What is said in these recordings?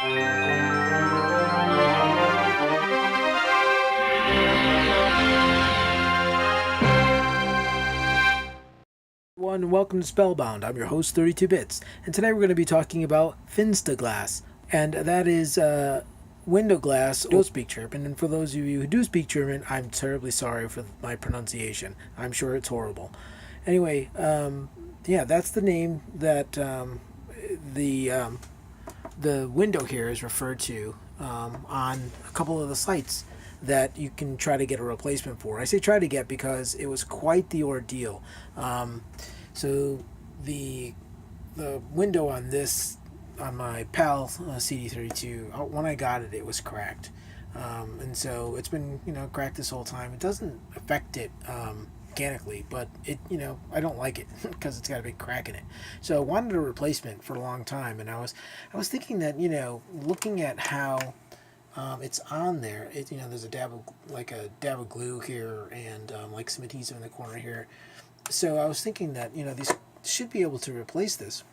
Welcome to Spellbound. I'm your host, 32 Bits, and today we're going to be talking about Fensterglas, and that is window glass. Don't speak German, and for those of you who do speak German, I'm terribly sorry for my pronunciation. I'm sure it's horrible. Anyway, yeah, that's the name that the the window here is referred to on a couple of the sites that you can try to get a replacement for. I say try to get because it was quite the ordeal. So the window on this, on my PAL CD32, when I got it, it was cracked, and so it's been cracked this whole time. It doesn't affect it mechanically, but it I don't like it because it's got a big crack in it. So I wanted a replacement for a long time, and I was thinking that looking at how it's on there. There's a dab of glue here and like some adhesive in the corner here. So I was thinking that these should be able to replace this.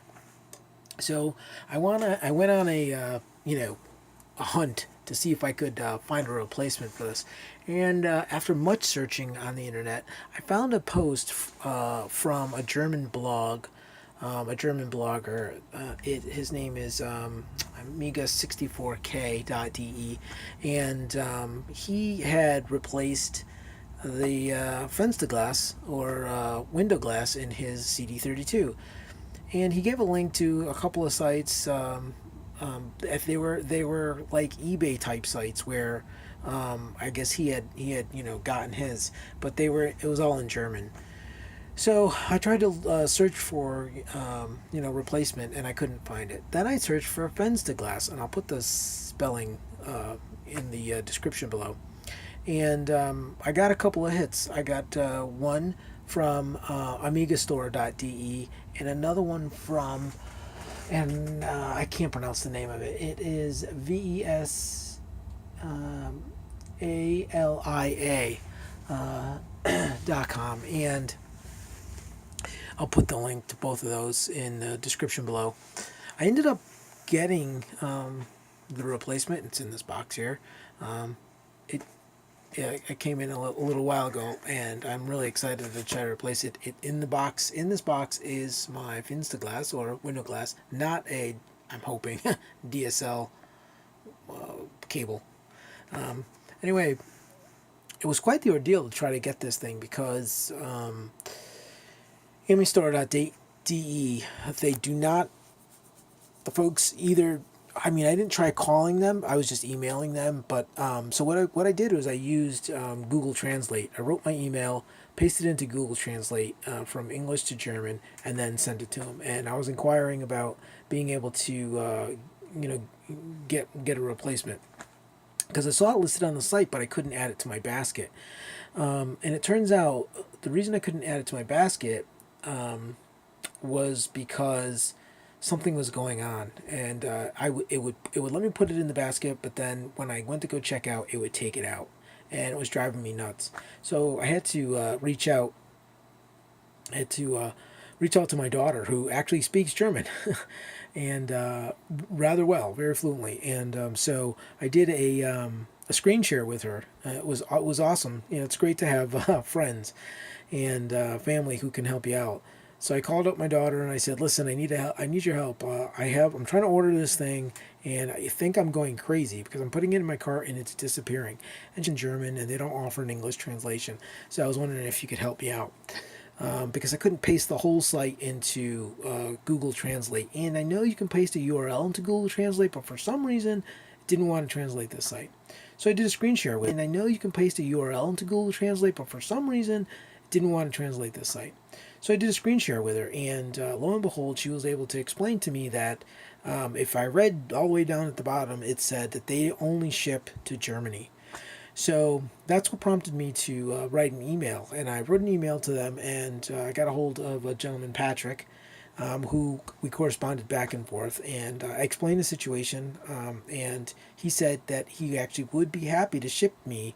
So I went on a a hunt to see if I could find a replacement for this. And after much searching on the internet, I found a post from a German blog, a German blogger. His name is Amiga 64k.de, and he had replaced the Fensterglas or window glass in his CD32, and he gave a link to a couple of sites. If they were like eBay type sites where I guess he had gotten his, but it was all in German. So I tried to search for replacement, and I couldn't find it. Then I searched for Fensterglas, and I'll put the spelling in the description below. And I got a couple of hits. I got one from amigastore.de and another one from, and I can't pronounce the name of it. It is VESALIA.com, and I'll put the link to both of those in the description below. I ended up getting the replacement. It's in this box here. It came in a little while ago, and I'm really excited to try to replace it. In this box is my Fensterglas or window glass, not a, I'm hoping, DSL cable. Anyway, it was quite the ordeal to try to get this thing because Amistore.de, they do not, the folks either, I mean, I didn't try calling them. I was just emailing them. But so what I did was I used Google Translate. I wrote my email, pasted it into Google Translate from English to German, and then sent it to them. And I was inquiring about being able to get a replacement because I saw it listed on the site, but I couldn't add it to my basket. And it turns out the reason I couldn't add it to my basket was because something was going on, and it would let me put it in the basket, but then when I went to go check out, it would take it out, and it was driving me nuts. So I had to reach out. I had to reach out to my daughter, who actually speaks German, and rather well, very fluently. And so I did a screen share with her. It was awesome. It's great to have friends and family who can help you out. So I called up my daughter and I said, "Listen, I need your help. I'm trying to order this thing, and I think I'm going crazy because I'm putting it in my cart and it's disappearing. And it's in German, and they don't offer an English translation. So I was wondering if you could help me out because I couldn't paste the whole site into Google Translate. And I know you can paste a URL into Google Translate, but for some reason, it didn't want to translate this site. So I did a screen share with it. And I know you can paste a URL into Google Translate, but for some reason, it didn't want to translate this site. So I did a screen share with her, and lo and behold, she was able to explain to me that if I read all the way down at the bottom, it said that they only ship to Germany. So that's what prompted me to write an email, and I wrote an email to them, and I got a hold of a gentleman, Patrick, who we corresponded back and forth, and I explained the situation, and he said that he actually would be happy to ship me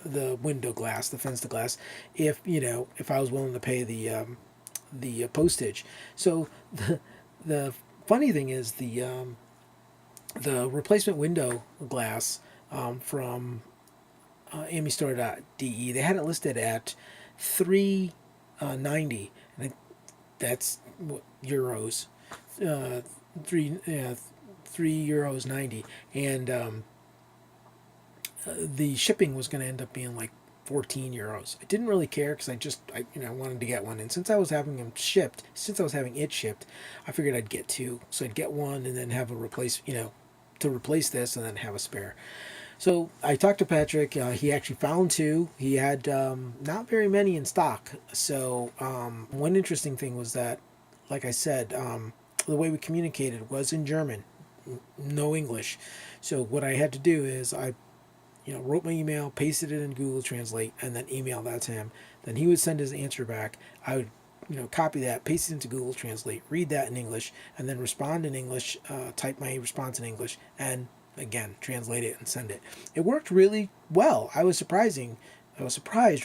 the window glass, the Fensterglas, if I was willing to pay the postage. So the funny thing is the replacement window glass from AmiStore.de, they had it listed at $3.90, and that's euros, uh, €3.90, and the shipping was going to end up being like €14. I didn't really care because I wanted to get one, and since I was having it shipped, I figured I'd get two, so I'd get one and then have a to replace this and then have a spare. So I talked to Patrick. He actually found two. He had not very many in stock. So one interesting thing was that, like I said, the way we communicated was in German, no English. So what I had to do is I wrote my email, pasted it in Google Translate, and then emailed that to him. Then he would send his answer back. I would copy that, paste it into Google Translate, read that in English, and then respond in English, type my response in English, and again, translate it and send it. It worked really well. I was surprised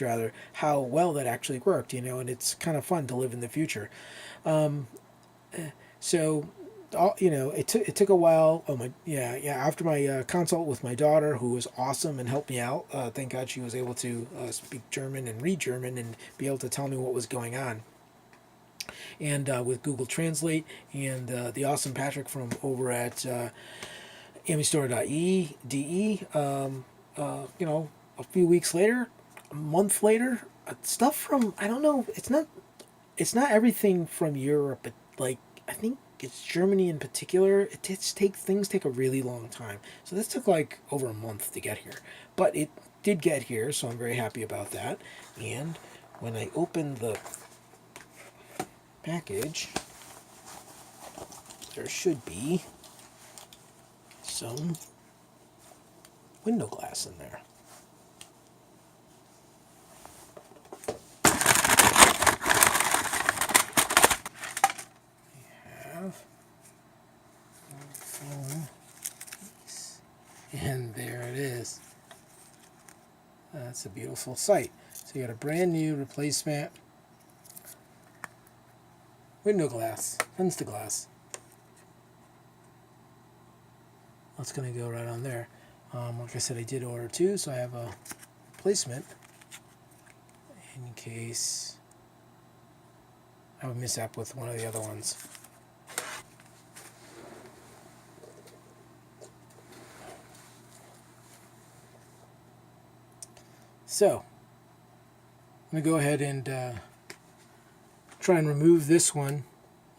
rather how well that actually worked, and it's kind of fun to live in the future. So, it took a while. After my consult with my daughter, who was awesome and helped me out. Thank God she was able to speak German and read German and be able to tell me what was going on. And with Google Translate and the awesome Patrick from over at AmiStore.de, a few weeks later, a month later, stuff from, I don't know, it's not everything from Europe, but like I think it's Germany in particular. Things take a really long time. So this took like over a month to get here, but it did get here, so I'm very happy about that. And when I opened the package, there should be some window glass in there. And there it is. That's a beautiful sight. So you got a brand new replacement window glass, Fensterglas. That's going to go right on there. Like I said, I did order two, so I have a replacement in case I have a mishap with one of the other ones. So, I'm going to go ahead and try and remove this one,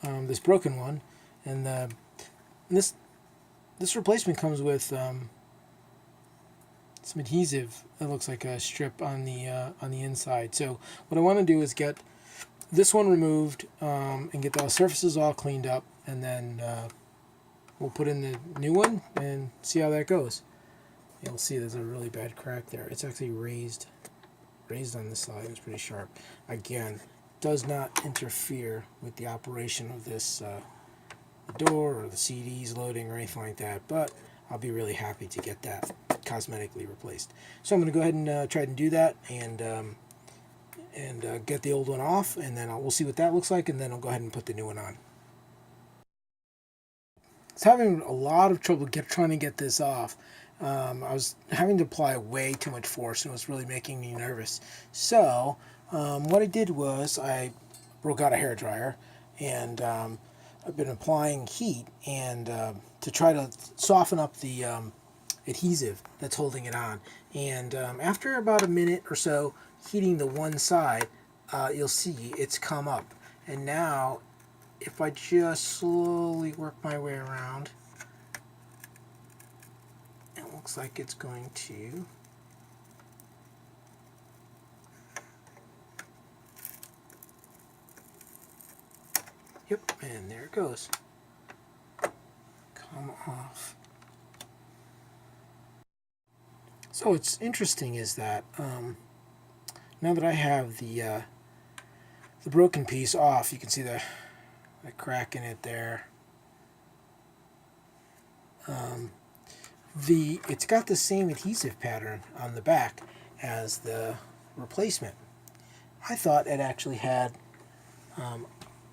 this broken one, and this replacement comes with some adhesive that looks like a strip on the inside. So what I want to do is get this one removed and get the surfaces all cleaned up, and then we'll put in the new one and see how that goes. You'll see there's a really bad crack there. It's actually raised on the side. It's pretty sharp. Again, does not interfere with the operation of this the door or the CDs loading or anything like that, but I'll be really happy to get that cosmetically replaced. So I'm going to go ahead and try and do that and get the old one off, and then we'll see what that looks like, and then I'll go ahead and put the new one on. I was having a lot of trouble trying to get this off. I was having to apply way too much force, and it was really making me nervous. So what I did was I broke out a hairdryer, and I've been applying heat and to try to soften up the adhesive that's holding it on. And after about a minute or so heating the one side, you'll see it's come up. And now if I just slowly work my way around, it looks like it's going to yep, and there it goes. Come off. So what's interesting is that now that I have the broken piece off, you can see the crack in it there. It's got the same adhesive pattern on the back as the replacement. I thought it actually had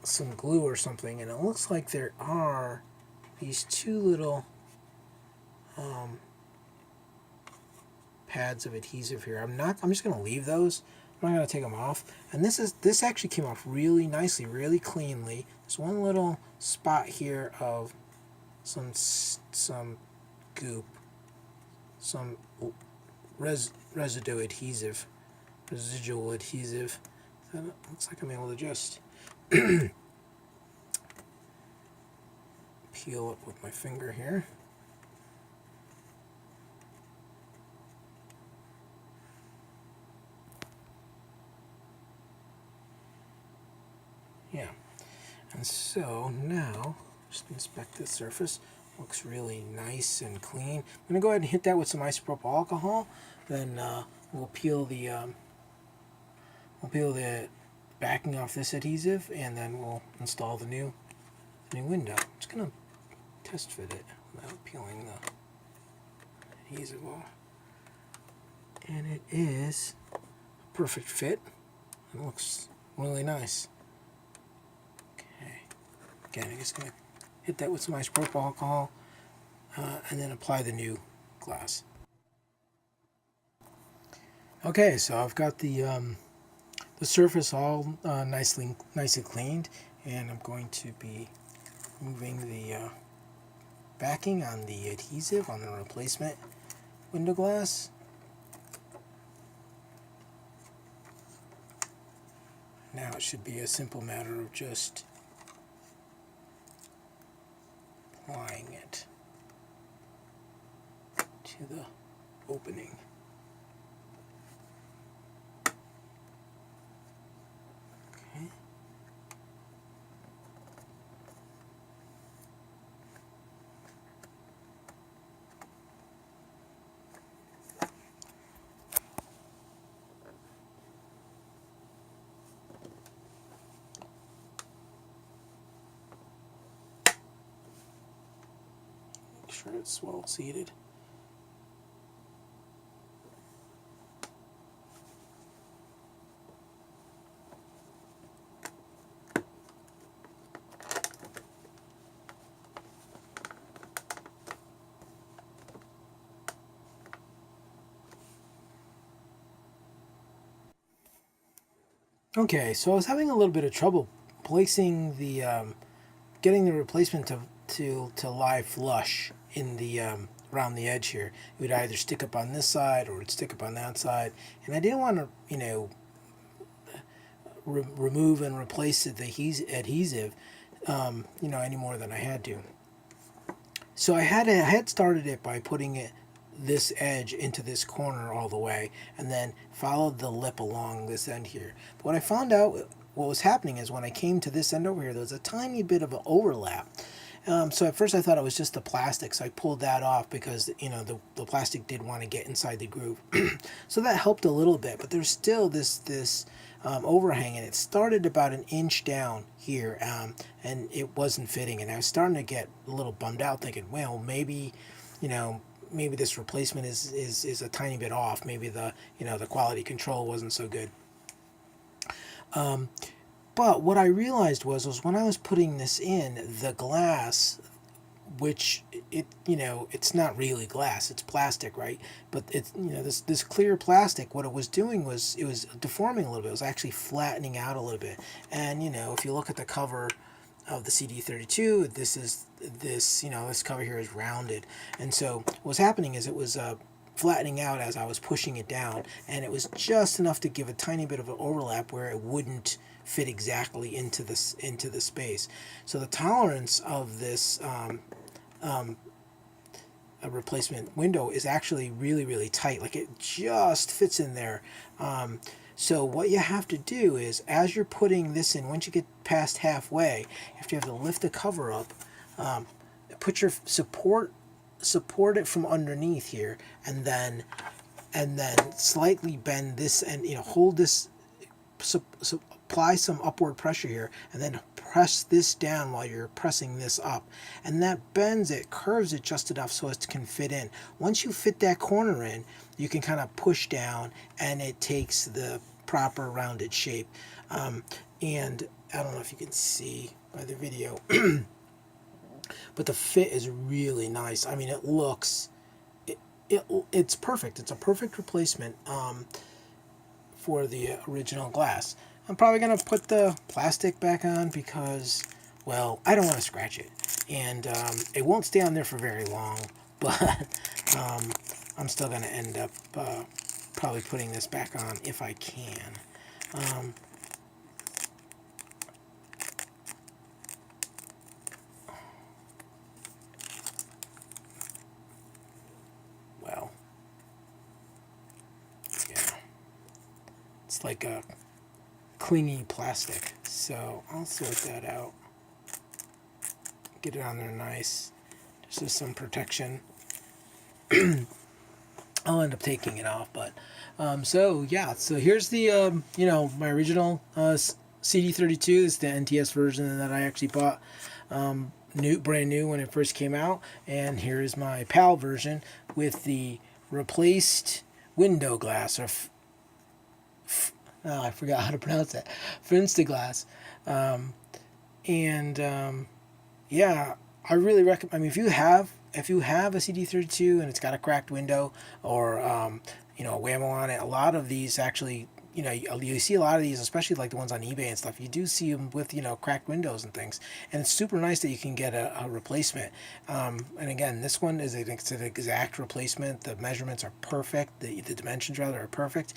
some glue or something, and it looks like there are these two little pads of adhesive here. I'm just going to leave those. I'm not going to take them off. And this actually came off really nicely, really cleanly. There's one little spot here of some goop, some residual adhesive that looks like I'm able to just peel up with my finger here. Yeah, and so now just inspect the surface. Looks really nice and clean. I'm going to go ahead and hit that with some isopropyl alcohol. Then we'll peel the backing off this adhesive, and then we'll install the new window. I'm just going to test fit it without peeling the adhesive off. And it is a perfect fit. It looks really nice. Okay. Again, I'm just going to hit that with some isopropyl alcohol, and then apply the new glass. Okay, so I've got the surface all nicely cleaned, and I'm going to be moving the backing on the adhesive on the replacement window glass. Now it should be a simple matter of just applying it to the opening. Okay. Make sure it's well seated. Okay, so I was having a little bit of trouble placing the getting the replacement to lie flush in the around the edge here. It would either stick up on this side or it'd stick up on that side, and I didn't want to, you know, remove and replace the adhesive, you know, any more than I had to. So I had started it by putting this edge into this corner all the way, and then followed the lip along this end here. But what I found out, what was happening is when I came to this end over here, there was a tiny bit of an overlap. So at first I thought it was just the plastic, so I pulled that off because, you know, the plastic did want to get inside the groove. So that helped a little bit, but there's still this overhang, and it started about an inch down here, and it wasn't fitting, and I was starting to get a little bummed out, thinking, well, maybe, you know, maybe this replacement is a tiny bit off. Maybe the quality control wasn't so good. But what I realized was when I was putting this in, the glass, which it's not really glass, it's plastic, right? But it's, this clear plastic, what it was doing was it was deforming a little bit. It was actually flattening out a little bit. And if you look at the cover of the CD32, this cover here is rounded, and so what was happening is it was flattening out as I was pushing it down, and it was just enough to give a tiny bit of an overlap where it wouldn't fit exactly into the space. So the tolerance of this a replacement window is actually really tight. Like, it just fits in there. So what you have to do is, as you're putting this in, once you get past halfway, you have to lift the cover up, put your support it from underneath here, and then slightly bend this, and hold this, apply some upward pressure here, and then press this down while you're pressing this up, and that bends it, curves it just enough so it can fit in. Once you fit that corner in, you can kind of push down, and it takes the proper rounded shape. And I don't know if you can see by the video, but the fit is really nice. I mean, it looks, it's perfect. It's a perfect replacement for the original glass. I'm probably going to put the plastic back on because, well, I don't want to scratch it. And it won't stay on there for very long, but I'm still going to end up probably putting this back on if I can. Well, yeah, it's like a clingy plastic, so I'll sort that out, get it on there nice, just as some protection. I'll end up taking it off, but so yeah, so here's the you know, my original CD32. This is the NTS version that I actually bought brand new when it first came out, and here is my PAL version with the replaced window glass, or I forgot how to pronounce that, Fensterglas. Yeah, I really recommend. I mean, if you have a CD32 and it's got a cracked window, or you know, a whammo on it, a lot of these actually, you know, you see a lot of these, especially like the ones on eBay and stuff. You do see them with, you know, cracked windows and things, and it's super nice that you can get a replacement. And again, this one is it's an exact replacement. The measurements are perfect. The dimensions rather are perfect.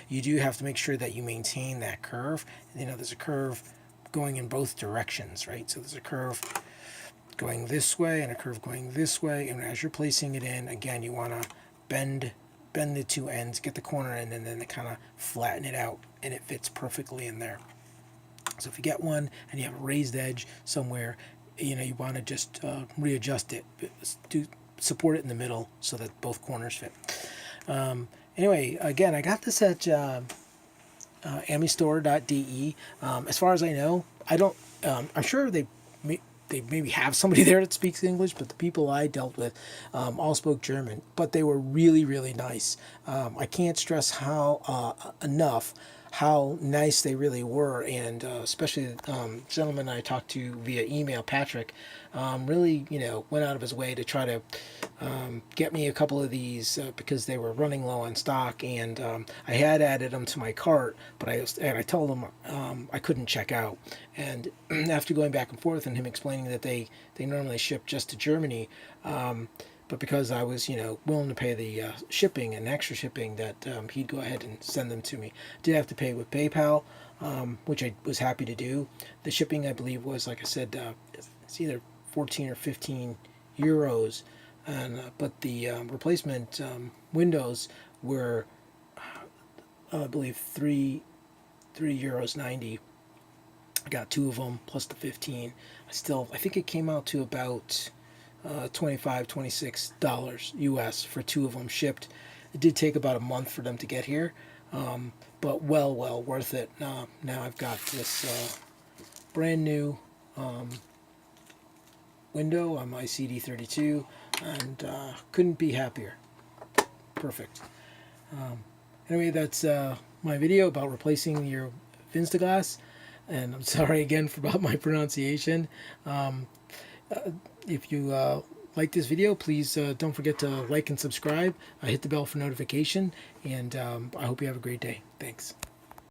You do have to make sure that you maintain that curve. You know, there's a curve going in both directions, right? So there's a curve going this way and a curve going this way, and as you're placing it in, again, you want to bend the two ends, get the corner in, and then kind of flatten it out, and it fits perfectly in there. So if you get one and you have a raised edge somewhere, you know, you want to just readjust it, support it in the middle so that both corners fit. Anyway, again, I got this at amistore.de. As far as I know, I don't. I'm sure they maybe have somebody there that speaks English, but the people I dealt with all spoke German. But they were really, really nice. I can't stress enough how nice they really were, and especially the gentleman I talked to via email, Patrick, really, you know, went out of his way to try to get me a couple of these because they were running low on stock, and I had added them to my cart, but I told him I couldn't check out, and after going back and forth and him explaining that they normally ship just to Germany. But because I was, you know, willing to pay the shipping and extra shipping, that he'd go ahead and send them to me. Did have to pay with PayPal, which I was happy to do. The shipping, I believe, was, like I said, it's either 14 or 15 euros, and but the replacement windows were, I believe, €3.90. I got two of them plus the 15. I think it came out to about $25, $26 US for two of them shipped. It did take about a month for them to get here, but well worth it. Now I've got this brand new window on my CD32, and couldn't be happier. Perfect. Anyway, that's my video about replacing your Fensterglas, and I'm sorry again about my pronunciation. If you like this video, please don't forget to like and subscribe. Hit the bell for notification, and I hope you have a great day. Thanks.